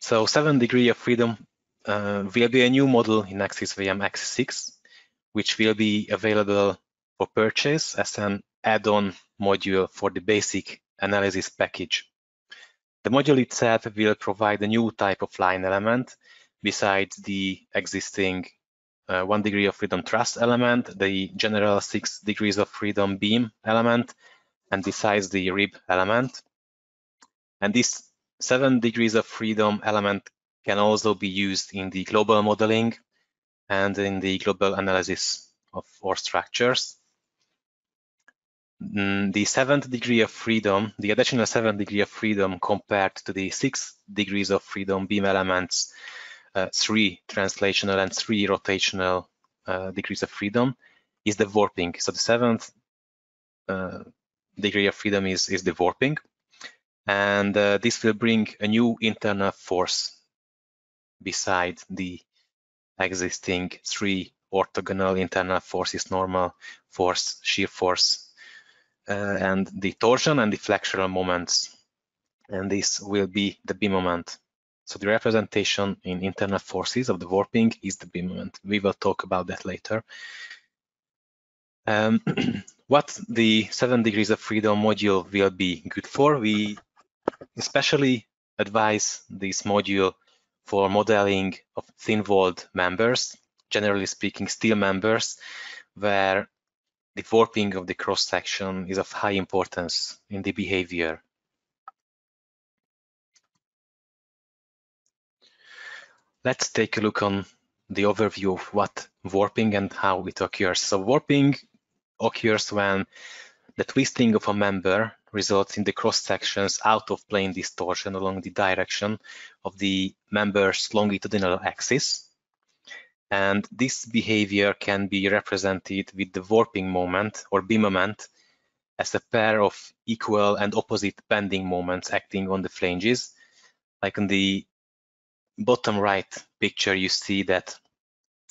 So 7 degree of freedom will be a new model in AxisVM X6, which will be available for purchase as an add-on module for the basic analysis package. The module itself will provide a new type of line element besides the existing 1 degree of freedom truss element, the general 6 degrees of freedom beam element, and besides the rib element. And this 7 degrees of freedom element can also be used in the global modeling and in the global analysis of our structures. The 7th degree of freedom, the additional 7th degree of freedom compared to the 6 degrees of freedom beam elements, 3 translational and 3 rotational degrees of freedom, is the warping. So the 7th degree of freedom is the warping. And this will bring a new internal force beside the existing 3 orthogonal internal forces: normal force, shear force, and the torsion and the flexural moments. And this will be the bimoment. So the representation in internal forces of the warping is the bimoment. We will talk about that later. What the 7 degrees of freedom module will be good for, we especially advise this module for modeling of thin-walled members, generally speaking steel members, where the warping of the cross-section is of high importance in the behavior. Let's take a look on the overview of what warping and how it occurs. So warping occurs when the twisting of a member results in the cross-sections out of plane distortion along the direction of the member's longitudinal axis. And this behavior can be represented with the warping moment or bimoment as a pair of equal and opposite bending moments acting on the flanges. Like in the bottom right picture, you see that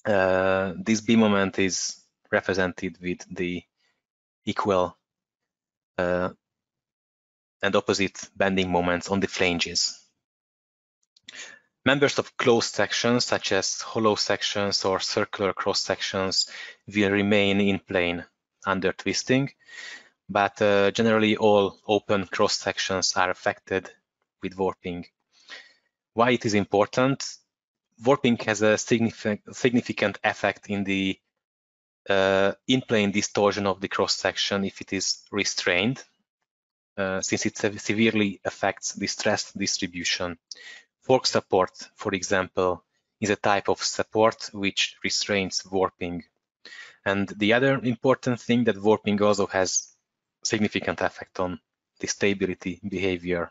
this bimoment is represented with the equal and opposite bending moments on the flanges. Members of closed sections, such as hollow sections or circular cross sections, will remain in plane under twisting, but generally all open cross sections are affected with warping. Why it is important? Warping has a significant effect in the in-plane distortion of the cross section if it is restrained, since it severely affects the stress distribution. Fork support, for example, is a type of support which restrains warping. And the other important thing, that warping also has significant effect on the stability behavior.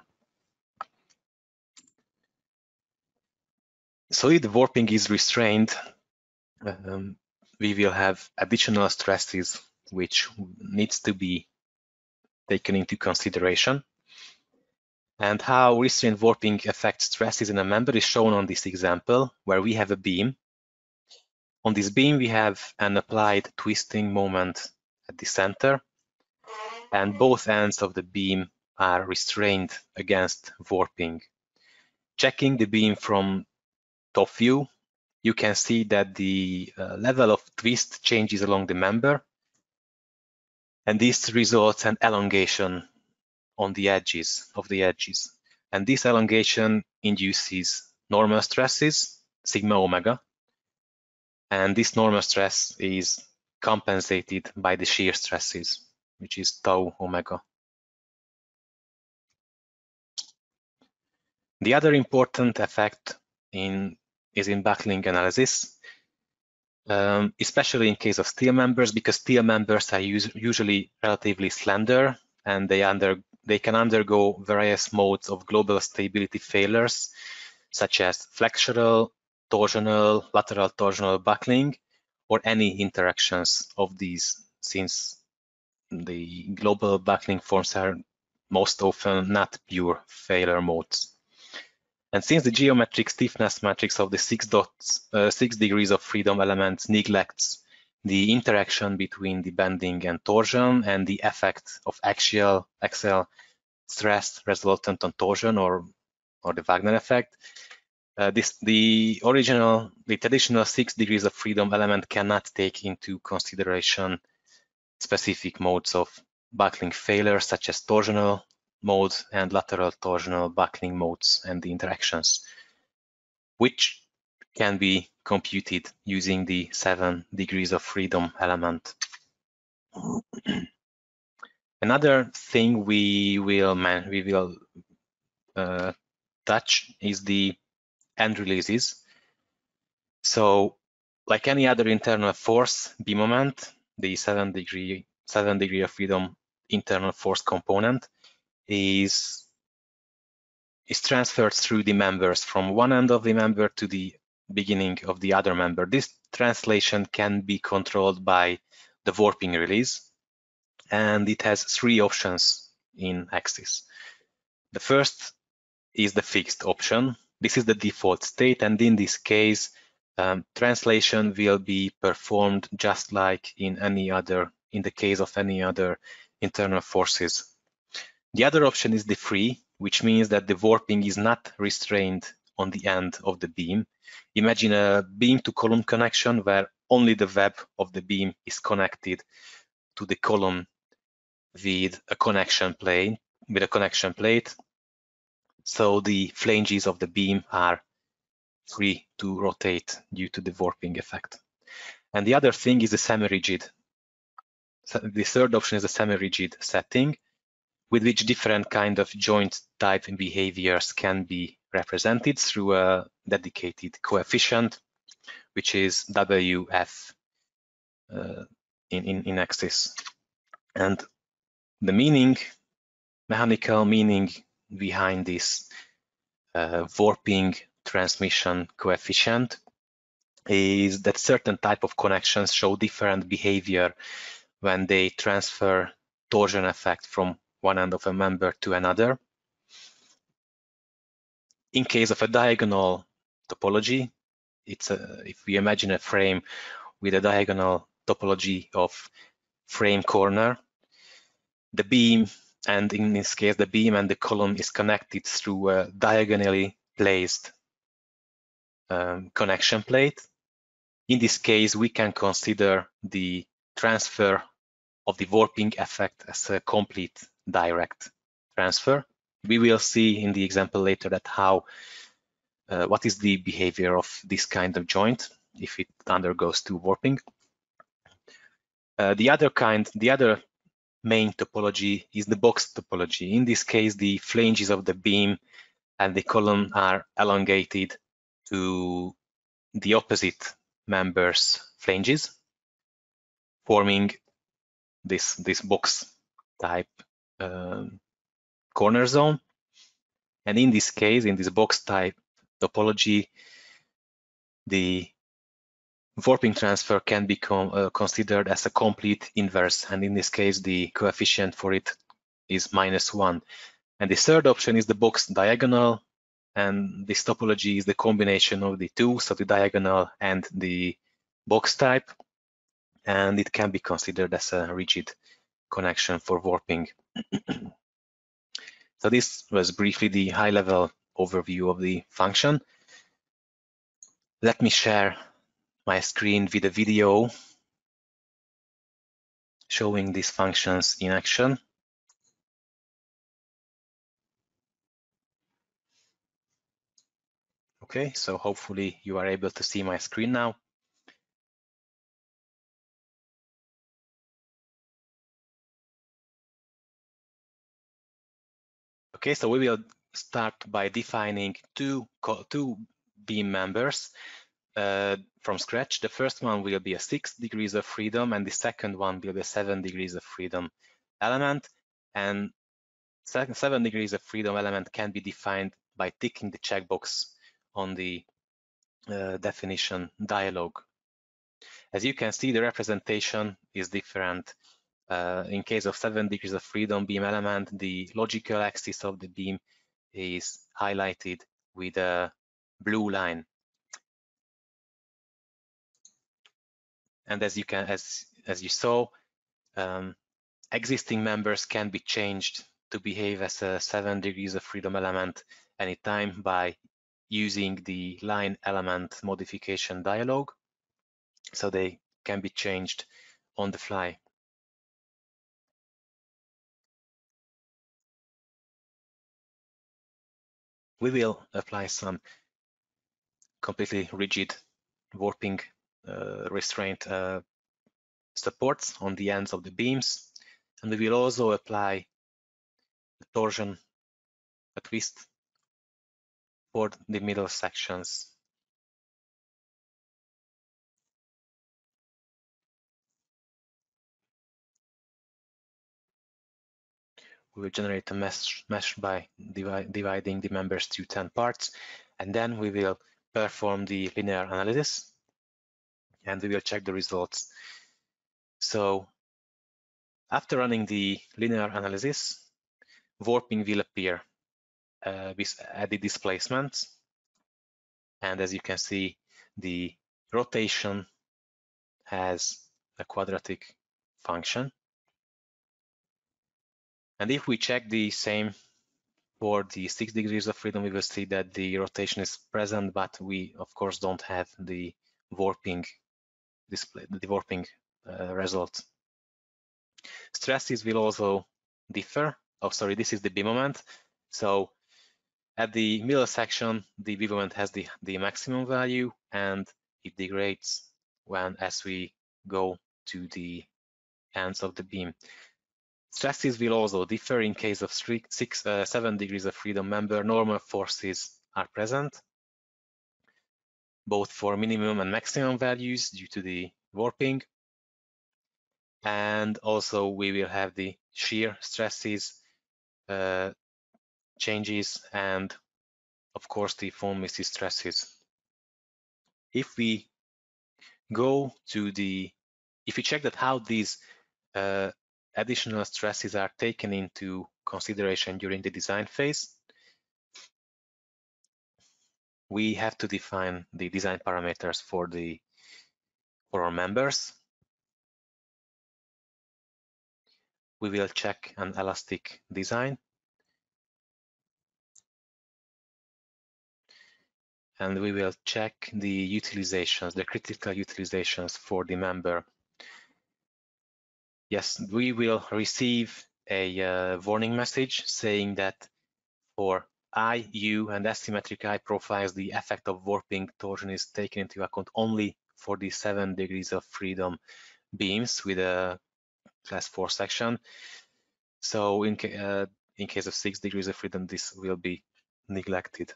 So if the warping is restrained, we will have additional stresses which needs to be taken into consideration. And how restrained warping affects stresses in a member is shown on this example, where we have a beam. On this beam, we have an applied twisting moment at the center, and both ends of the beam are restrained against warping. Checking the beam from top view, you can see that the level of twist changes along the member, and this results in elongation on the edges of the edges. And this elongation induces normal stresses, sigma omega, and this normal stress is compensated by the shear stresses, which is tau omega. The other important effect is in backlink analysis, especially in case of steel members, because steel members are usually relatively slender, and they can undergo various modes of global stability failures, such as flexural, torsional, lateral-torsional buckling, or any interactions of these, since the global buckling forms are most often not pure failure modes. And since the geometric stiffness matrix of the 6 degrees of freedom elements neglects the interaction between the bending and torsion and the effect of axial stress resultant on torsion or the Wagner effect, The traditional 6 degrees of freedom element cannot take into consideration specific modes of backlink failure, such as torsional modes and lateral torsional backlink modes and the interactions, which can be computed using the 7 degrees of freedom element. Another thing we will touch is the end releases. So, like any other internal force, bimoment, the 7 degree of freedom internal force component is transferred through the members from one end of the member to the beginning of the other member. This translation can be controlled by the warping release, and it has 3 options in Axis. The first is the fixed option. This is the default state, and in this case, translation will be performed just like in the case of any other internal forces. The other option is the free, which means that the warping is not restrained on the end of the beam. Imagine a beam to column connection where only the web of the beam is connected to the column with a connection plate. So the flanges of the beam are free to rotate due to the warping effect. And the other thing is the semi-rigid. The third option is a semi-rigid setting, with which different kind of joint type behaviors can be represented through a dedicated coefficient, which is WF in Axis. And the mechanical meaning behind this warping transmission coefficient is that certain type of connections show different behavior when they transfer torsion effect from one end of a member to another. In case of a diagonal topology, if we imagine a frame with a diagonal topology of frame corner, the beam, and in this case the beam and the column is connected through a diagonally placed connection plate. In this case, we can consider the transfer of the warping effect as a complete direct transfer. We will see in the example later that what is the behavior of this kind of joint if it undergoes to warping. The other main topology is the box topology. In this case, the flanges of the beam and the column are elongated to the opposite members' flanges, forming this box type corner zone. And in this case, in this box type topology, the warping transfer can be considered as a complete inverse, and in this case the coefficient for it is -1. And the third option is the box diagonal, and this topology is the combination of the two, so the diagonal and the box type, and it can be considered as a rigid connection for warping. So this was briefly the high-level overview of the function. Let me share my screen with a video showing these functions in action. Okay, so hopefully you are able to see my screen now. Okay, so we will start by defining two beam members from scratch. The first one will be a 6 degrees of freedom, and the second one will be a 7 degrees of freedom element. And 7 degrees of freedom element can be defined by ticking the checkbox on the definition dialog. As you can see, the representation is different. In case of 7 degrees of freedom beam element, the logical axis of the beam is highlighted with a blue line. And as you saw, existing members can be changed to behave as a 7 degrees of freedom element anytime by using the line element modification dialog, so they can be changed on the fly. We will apply some completely rigid warping restraint supports on the ends of the beams, and we will also apply a torsion, a twist for the middle sections. We will generate a mesh by dividing the members to 10 parts, and then we will perform the linear analysis, and we will check the results. So after running the linear analysis, warping will appear with added displacements. And as you can see, the rotation has a quadratic function. And if we check the same for the 6 degrees of freedom, we will see that the rotation is present, but we of course don't have the warping display, the warping result. Stresses will also differ. Oh, sorry, this is the bimoment. So at the middle section, the bimoment has the maximum value, and it degrades as we go to the ends of the beam. Stresses will also differ. In case of 7 degrees of freedom member, normal forces are present, both for minimum and maximum values due to the warping. And also we will have the shear stresses changes, and of course the von Mises stresses. If we check that how these additional stresses are taken into consideration during the design phase, we have to define the design parameters for our members. We will check an elastic design, and we will check the utilizations, the critical utilizations for the member. Yes, we will receive a warning message saying that for I, U, and asymmetric I profiles, the effect of warping torsion is taken into account only for the 7 degrees of freedom beams with a class 4 section. So in case of 6 degrees of freedom, this will be neglected.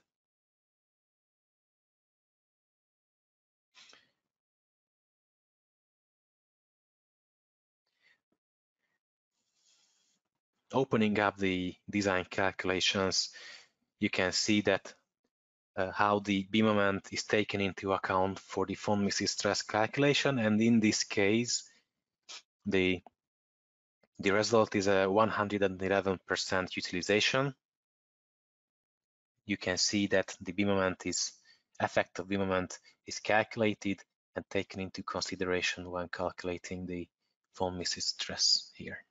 Opening up the design calculations, you can see that how the bimoment is taken into account for the von Mises stress calculation, and in this case, the result is a 111% utilization. You can see that the effect of bimoment is calculated and taken into consideration when calculating the von Mises stress here.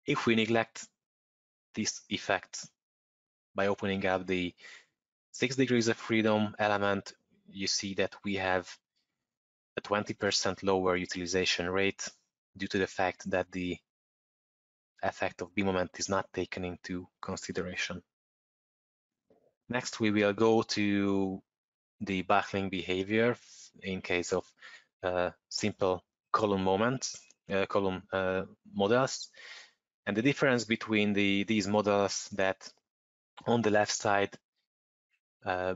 If we neglect this effect by opening up the 6 degrees of freedom element, you see that we have a 20% lower utilization rate due to the fact that the effect of bimoment is not taken into consideration. Next, we will go to the Backlink behavior in case of simple column models. And the difference between these models, that on the left side,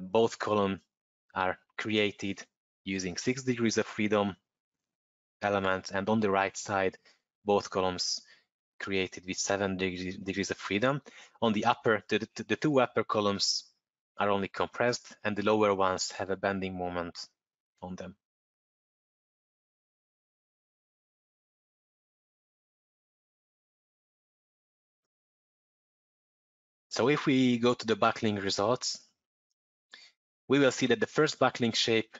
both columns are created using 6 degrees of freedom elements, and on the right side, both columns created with 7 degrees of freedom. On the upper, the two upper columns are only compressed, and the lower ones have a bending moment on them. So if we go to the backlink results, we will see that the first backlink shape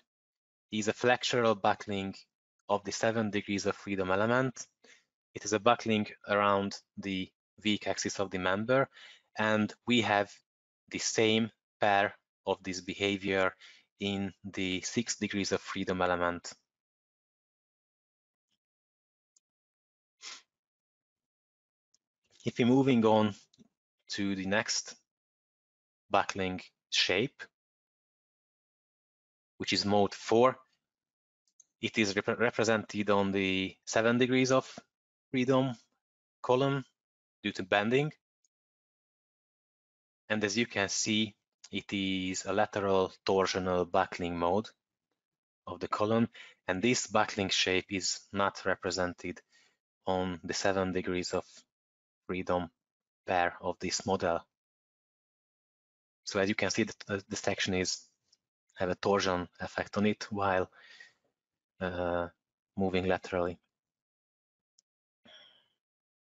is a flexural backlink of the 7 degrees of freedom element. It is a backlink around the weak axis of the member, and we have the same pair of this behavior in the 6 degrees of freedom element. If we're moving on to the next backlink shape, which is mode 4, it is represented on the 7 degrees of freedom column due to bending. And as you can see, it is a lateral torsional backlink mode of the column, and this backlink shape is not represented on the 7 degrees of freedom pair of this model. So as you can see, the section have a torsion effect on it while moving laterally.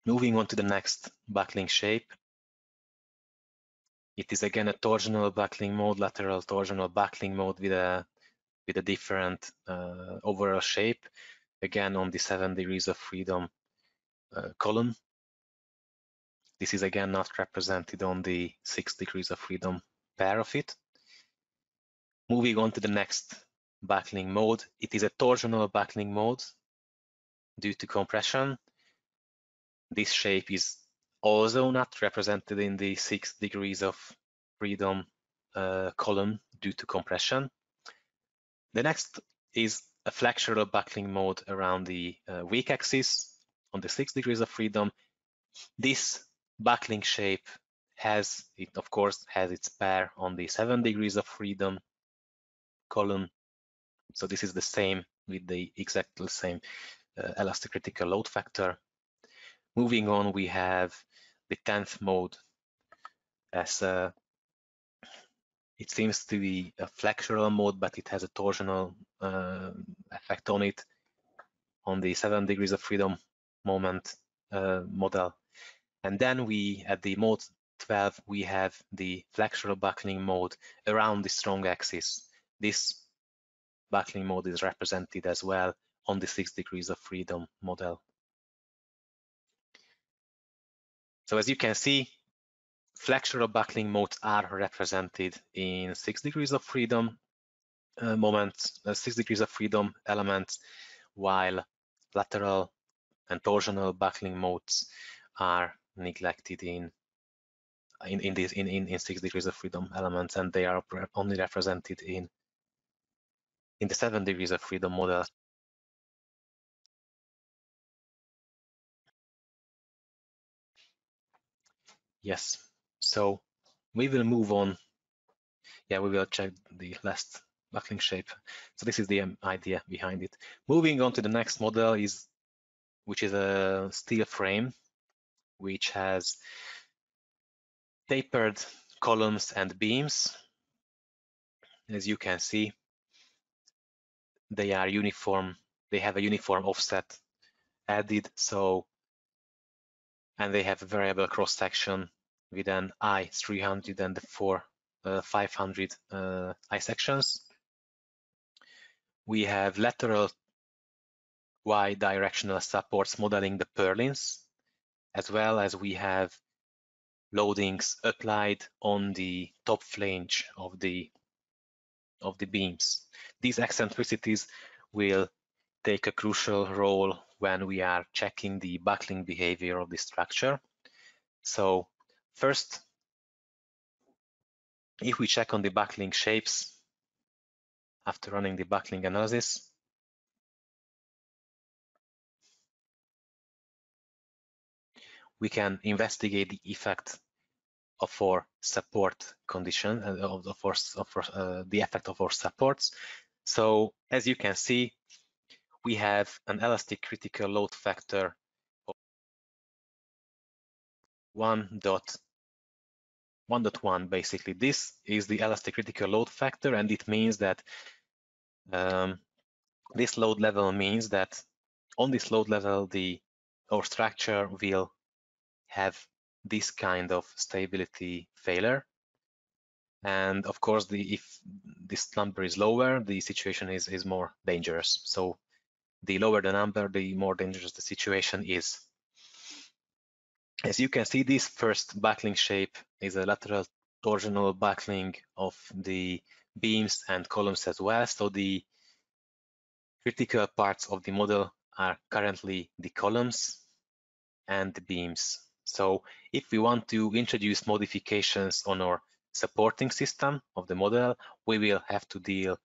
Moving on to the next backlink shape, it is again a torsional backlink mode, lateral torsional backlink mode with a different overall shape, again on the 7 degrees of freedom column. This is again not represented on the 6 degrees of freedom pair of it. Moving on to the next backlink mode, it is a torsional backlink mode due to compression. This shape is also not represented in the 6 degrees of freedom column due to compression. The next is a flexural backlink mode around the weak axis on the 6 degrees of freedom. This backlink shape of course has its pair on the 7 degrees of freedom column. So this is the same with the exactly same elastic critical load factor. Moving on, we have the 10th mode as it seems to be a flexural mode, but it has a torsional effect on it on the 7 degrees of freedom moment model. And then at the mode 12, we have the flexural backlink mode around the strong axis. This backlink mode is represented as well on the 6 degrees of freedom model. So as you can see, flexural backlink modes are represented in 6 degrees of freedom moments, 6 degrees of freedom elements, while lateral and torsional backlink modes are neglected in 6 degrees of freedom elements, and they are only represented in the 7 degrees of freedom model. Yes, so we will move on. Yeah, we will check the last backlink shape. So this is the idea behind it. Moving on to the next model which is a steel frame, which has tapered columns and beams. As you can see, they are uniform. They have a uniform offset added, and they have a variable cross section with an I300 and the 500 I sections. We have lateral Y directional supports modeling the purlins, as well as we have loadings applied on the top flange of the beams. These eccentricities will take a crucial role when we are checking the backlink behavior of the structure. So first, if we check on the backlink shapes after running the backlink analysis, we can investigate the effect of our support condition, the effect of our supports. So as you can see, we have an elastic critical load factor of 1.1. Basically, this is the elastic critical load factor, and it means that this load level means that on this load level, our structure will have this kind of stability failure. And of course, if this number is lower, the situation is more dangerous. So the lower the number, the more dangerous the situation is. As you can see, this first backlink shape is a lateral torsional backlink of the beams and columns as well. So the critical parts of the model are currently the columns and the beams. So if we want to introduce modifications on our supporting system of the model, we will have to deal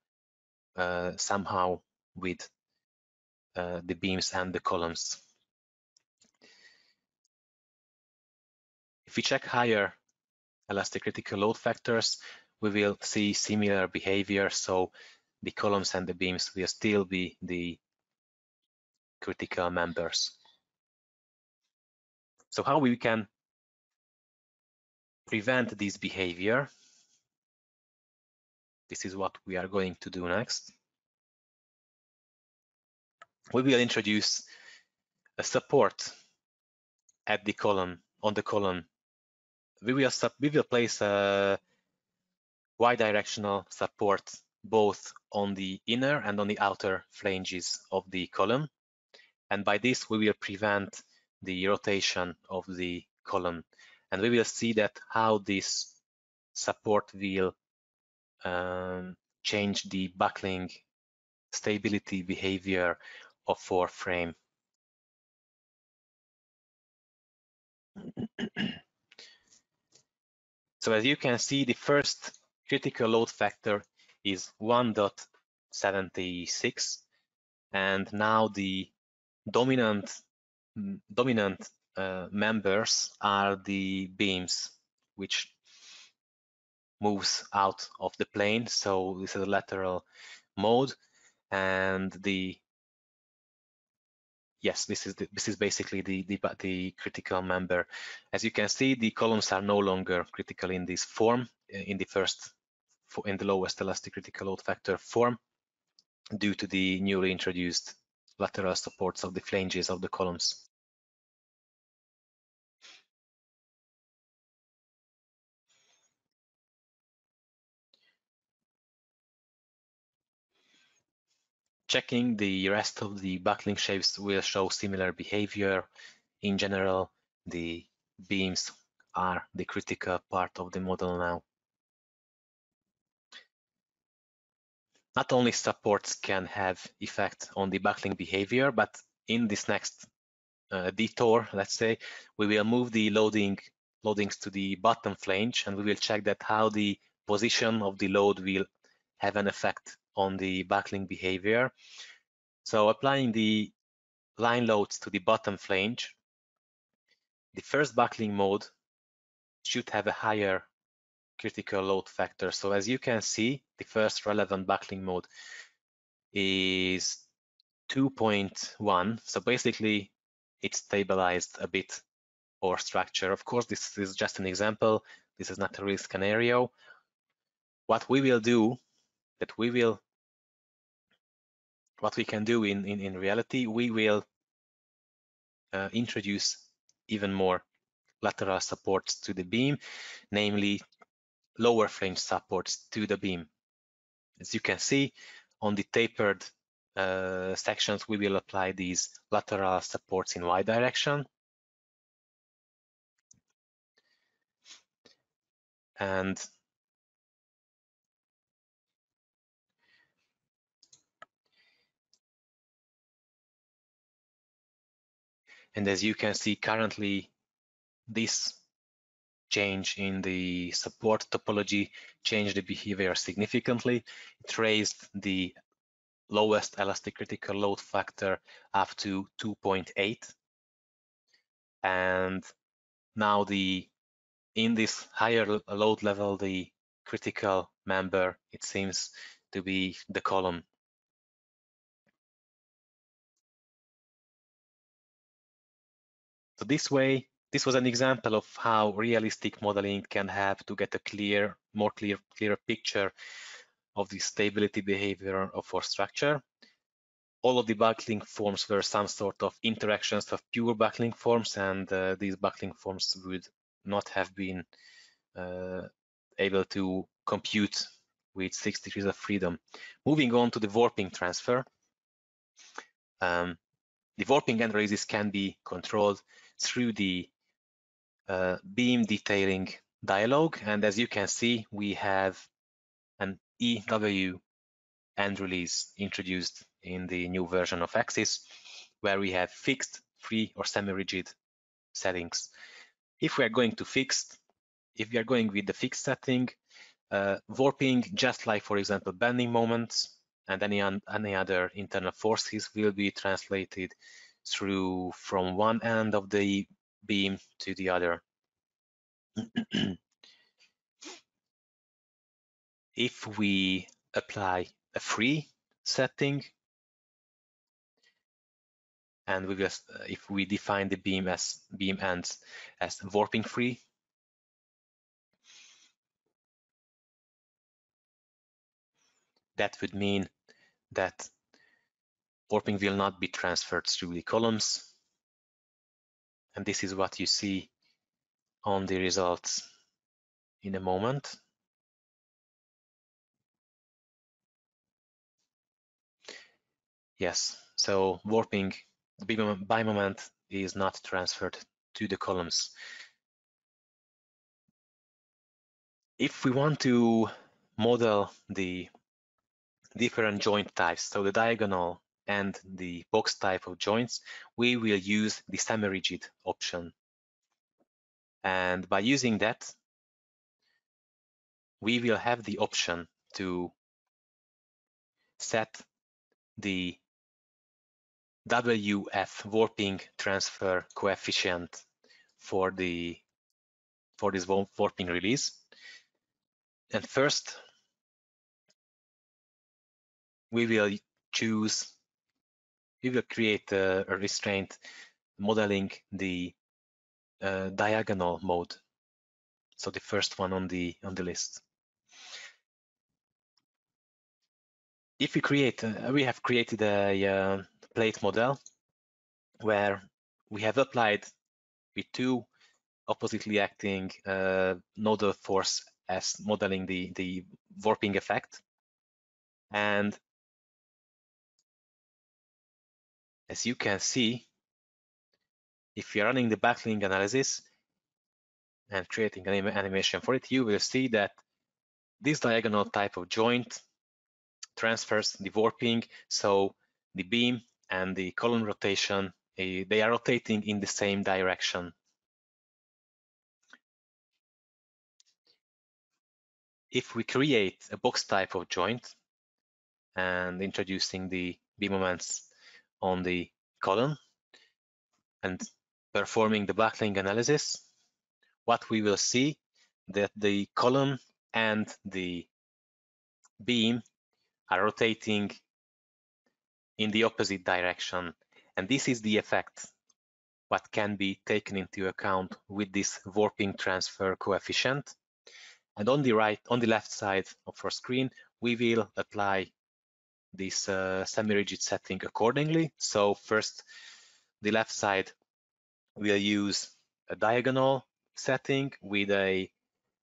somehow with the beams and the columns. If we check higher elastic critical load factors, we will see similar behavior. So the columns and the beams will still be the critical members. So how we can prevent this behavior? This is what we are going to do next. We will introduce a support at the column, on the column. We will place a y-directional support both on the inner and on the outer flanges of the column. And by this, we will prevent the rotation of the column. And we will see that how this support will change the buckling stability behavior of our frame. So as you can see, the first critical load factor is 1.76, and now the dominant members are the beams, which moves out of the plane. So this is a lateral mode, and yes, this is basically the critical member. As you can see, the columns are no longer critical in this form, in the lowest elastic critical load factor form, due to the newly introduced lateral supports of the flanges of the columns. Checking the rest of the backlink shapes will show similar behavior. In general, the beams are the critical part of the model now. Not only supports can have effect on the backlink behavior, but in this next detour, let's say, we will move the loadings to the bottom flange, and we will check that how the position of the load will have an effect on the backlink behavior. So applying the line loads to the bottom flange, the first backlink mode should have a higher critical load factor. So as you can see, the first relevant backlink mode is 2.1. So basically, it stabilized a bit our structure. Of course, this is just an example. This is not a real scenario. What we will do, what we can do in reality, we will introduce even more lateral supports to the beam, namely lower flange supports to the beam. As you can see, on the tapered sections, we will apply these lateral supports in Y direction. And as you can see, currently, this change in the support topology changed the behavior significantly. It raised the lowest elastic critical load factor up to 2.8. And now in this higher load level, the critical member, it seems to be the column. So this way, this was an example of how realistic modeling can have to get a clearer picture of the stability behavior of our structure. All of the backlink forms were some sort of interactions of pure backlink forms, and these backlink forms would not have been able to compute with 6 degrees of freedom. Moving on to the warping transfer. The warping analysis can be controlled through the beam detailing dialog, and as you can see, we have an EW end release introduced in the new version of Axis, where we have fixed, free, or semi-rigid settings. If we are going with the fixed setting, warping, just like for example bending moments and any other internal forces, will be translated through from one end of the beam to the other. If we apply a free setting, and if we define the beam ends as warping free, that would mean that warping will not be transferred through the columns, and this is what you see on the results in a moment. Yes, so warping, the bimoment is not transferred to the columns. If we want to model the different joint types, so the diagonal and the box type of joints, we will use the semi-rigid option. And by using that, we will have the option to set the WF warping transfer coefficient for this warping release. And first, we will create a restraint modeling the diagonal mode. So the first one on the list. If we have created a plate model where we have applied with two oppositely acting nodal force as modeling the warping effect. And as you can see, if you're running the backlink analysis and creating an animation for it, you will see that this diagonal type of joint transfers the warping, so the beam and the column rotation, they are rotating in the same direction. If we create a box type of joint and introducing the beam moments on the column and performing the backlink analysis, what we will see that the column and the beam are rotating in the opposite direction, and this is the effect what can be taken into account with this warping transfer coefficient. And on the left side of our screen, we will apply this semi-rigid setting accordingly. So first, the left side will use a diagonal setting with a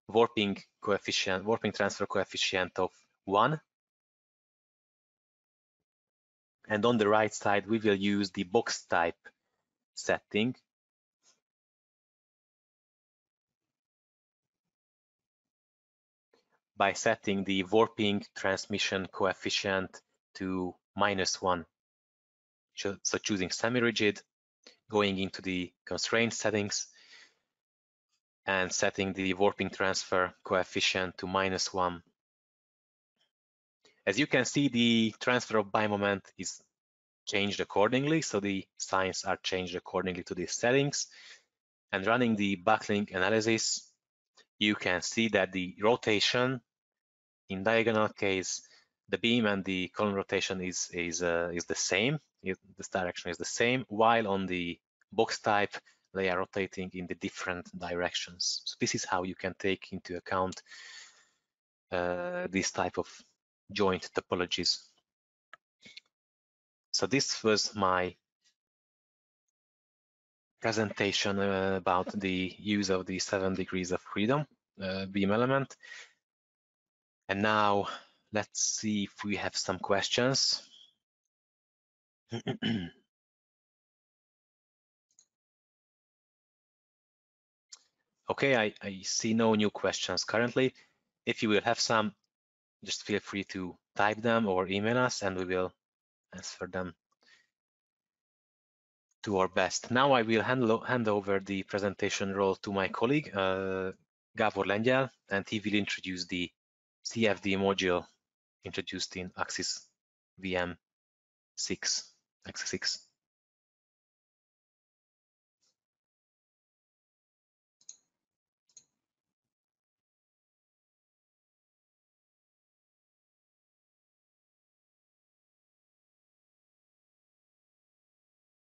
warping transfer coefficient of 1. And on the right side, we will use the box type setting by setting the warping transmission coefficient to -1. So choosing semi-rigid, going into the constraint settings, and setting the warping transfer coefficient to -1. As you can see, the transfer of bimoment is changed accordingly, so the signs are changed accordingly to these settings. And running the backlink analysis, you can see that the rotation in diagonal case, the beam and the column rotation is the same. This direction is the same, while on the box type, they are rotating in the different directions. So this is how you can take into account this type of joint topologies. So this was my presentation about the use of the 7 degrees of freedom beam element. And now let's see if we have some questions. Okay, I see no new questions currently. If you will have some, just feel free to type them or email us and we will answer them to our best. Now I will hand over the presentation role to my colleague, Gábor Lengyel, and he will introduce the CFD module introduced in AxisVM X6.